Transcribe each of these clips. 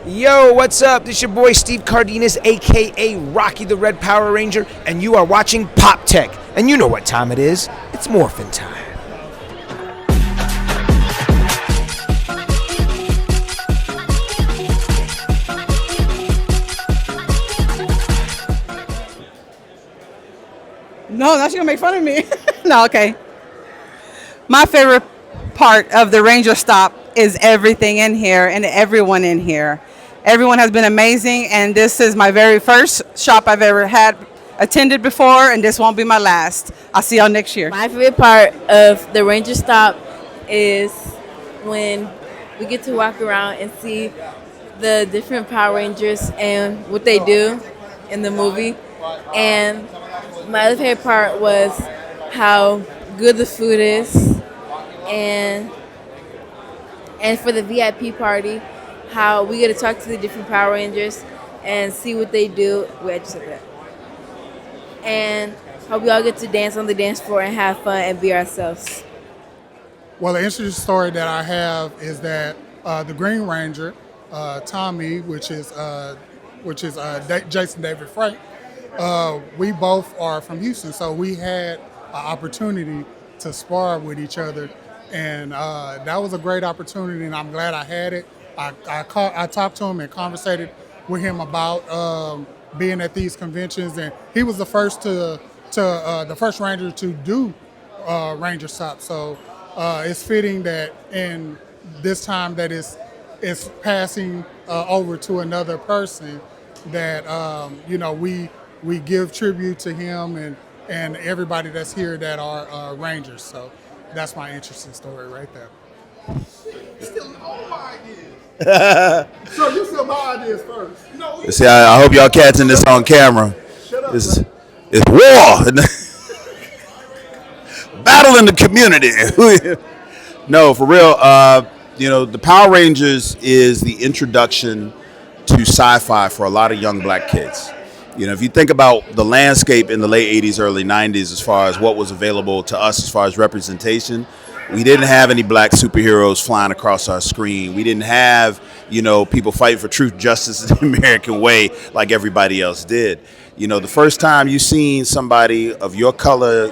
Yo, what's up? This is your boy Steve Cardenas, aka Rocky the Red Power Ranger, and you are watching Pop Tech. And you know what time it is. It's morphin' time. No, now she's gonna make fun of me. No, okay. My favorite part of the Ranger Stop is everything in here and everyone in here. Everyone has been amazing, and this is my very first shop I've ever had attended before, and this won't be my last. I'll see y'all next year. My favorite part of the Ranger Stop is when we get to walk around and see the different Power Rangers and what they do in the movie. And my other favorite part was how good the food is, and for the VIP party, how we get to talk to the different Power Rangers and see what they do. Wait, I just said that. And how we all get to dance on the dance floor and have fun and be ourselves. Well, the interesting story that I have is that the Green Ranger, Tommy, which is Jason David Frank, we both are from Houston, so we had an opportunity to spar with each other, and that was a great opportunity, and I'm glad I had it. I talked to him and conversated with him about being at these conventions, and he was the first the first Ranger to do Ranger Stop. So it's fitting that in this time that it's passing over to another person, that we give tribute to him and everybody that's here that are Rangers. So that's my interesting story right there. Stealing all my ideas. So you steal my ideas first. No. See, I hope y'all catching this on camera. Shut up. It's war. Battle in the community. No, for real. The Power Rangers is the introduction to sci-fi for a lot of young black kids. If you think about the landscape in the late 80s, early 90s, as far as what was available to us as far as representation, we didn't have any black superheroes flying across our screen. We didn't have, people fighting for truth, justice, and the American way like everybody else did. The first time you seen somebody of your color,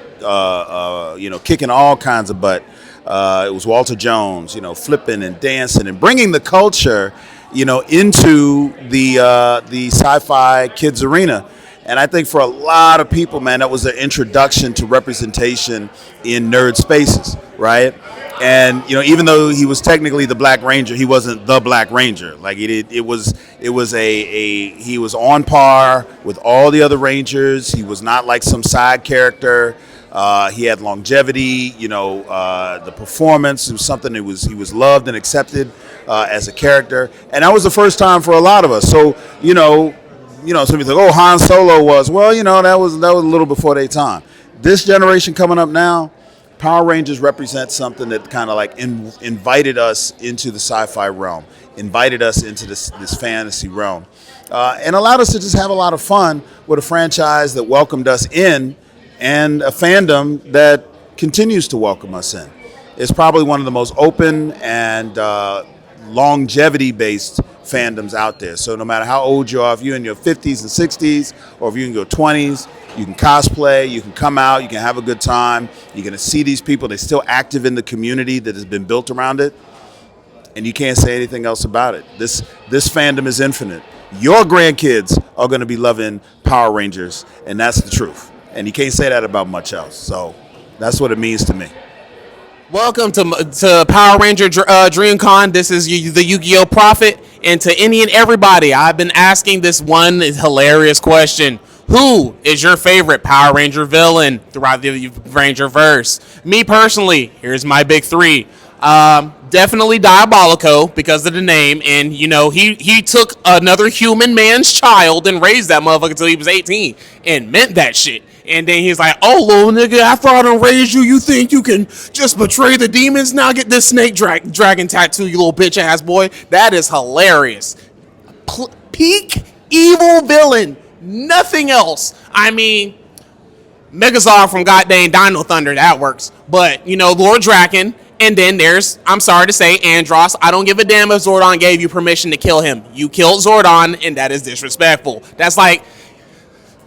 kicking all kinds of butt, it was Walter Jones, flipping and dancing and bringing the culture into the sci-fi kids arena. And I think for a lot of people, man, that was an introduction to representation in nerd spaces, right? And even though he was technically the Black Ranger, he wasn't the Black Ranger. Like he was on par with all the other Rangers. He was not like some side character. He had longevity, the performance was something that he was loved and accepted as a character. And that was the first time for a lot of us. So, some people think, Han Solo was, that was a little before their time. This generation coming up now, Power Rangers represents something that kind of like invited us into the sci-fi realm, invited us into this fantasy realm, and allowed us to just have a lot of fun with a franchise that welcomed us in, and a fandom that continues to welcome us in. It's probably one of the most open and longevity-based fandoms out there. So no matter how old you are, if you're in your 50s and 60s, or if you're in your 20s, you can cosplay, you can come out, you can have a good time. You're going to see these people. They're still active in the community that has been built around it, and you can't say anything else about it. This fandom is infinite. Your grandkids are going to be loving Power Rangers, and that's the truth. And you can't say that about much else. So that's what it means to me. Welcome to Power Ranger DreamCon. This is the Yu-Gi-Oh! Prophet. And to any and everybody, I've been asking this one hilarious question. Who is your favorite Power Ranger villain throughout the Ranger verse? Me personally, here's my big three. Definitely Diabolico because of the name, and he took another human man's child and raised that motherfucker until he was 18 and meant that shit. And then he's like, "Oh, little nigga, after I done raised you, you think you can just betray the demons? Now get this snake dragon tattoo, you little bitch ass boy." That is hilarious. Peak evil villain, nothing else. I mean, Megazord from goddamn Dino Thunder, that works. But Lord Draken And then there's, I'm sorry to say, Andros. I don't give a damn if Zordon gave you permission to kill him. You killed Zordon, and that is disrespectful. That's like,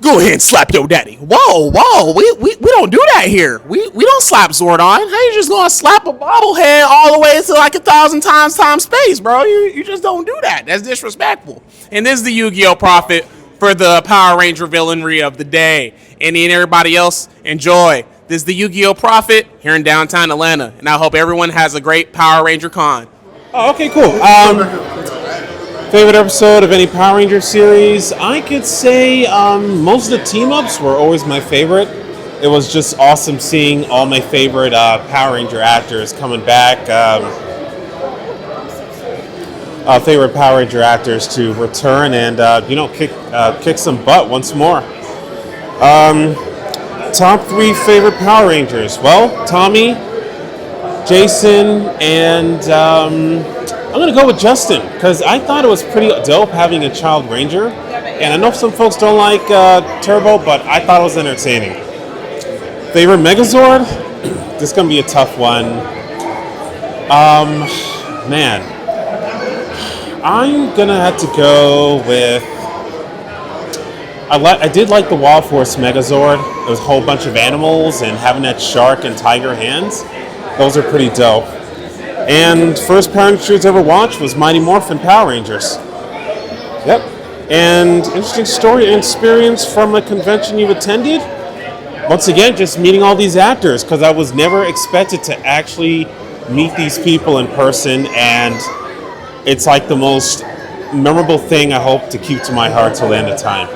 go ahead and slap your daddy. Whoa, we don't do that here. We don't slap Zordon. How you just gonna slap a bobblehead all the way to like 1,000 times time space, bro? You just don't do that. That's disrespectful. And this is the Yu-Gi-Oh! Prophet for the Power Ranger villainry of the day. And everybody else, enjoy. This is the Yu-Gi-Oh! Prophet here in downtown Atlanta. And I hope everyone has a great Power Ranger con. Oh, okay, cool. Favorite episode of any Power Ranger series? I could say most of the team-ups were always my favorite. It was just awesome seeing all my favorite Power Ranger actors coming back. Favorite Power Ranger actors to return and kick some butt once more. Top 3 favorite Power Rangers. Well, Tommy, Jason, and I'm going to go with Justin because I thought it was pretty dope having a child ranger. And I know some folks don't like Turbo, but I thought it was entertaining. Favorite Megazord? This is going to be a tough one. Man, I'm going to have to go with... I did like the Wild Force Megazord. There was a whole bunch of animals and having that shark and tiger hands. Those are pretty dope. And first Power Rangers I ever watched was Mighty Morphin Power Rangers. Yep. And interesting story and experience from a convention you've attended. Once again, just meeting all these actors because I was never expected to actually meet these people in person, and it's like the most memorable thing I hope to keep to my heart till the end of time.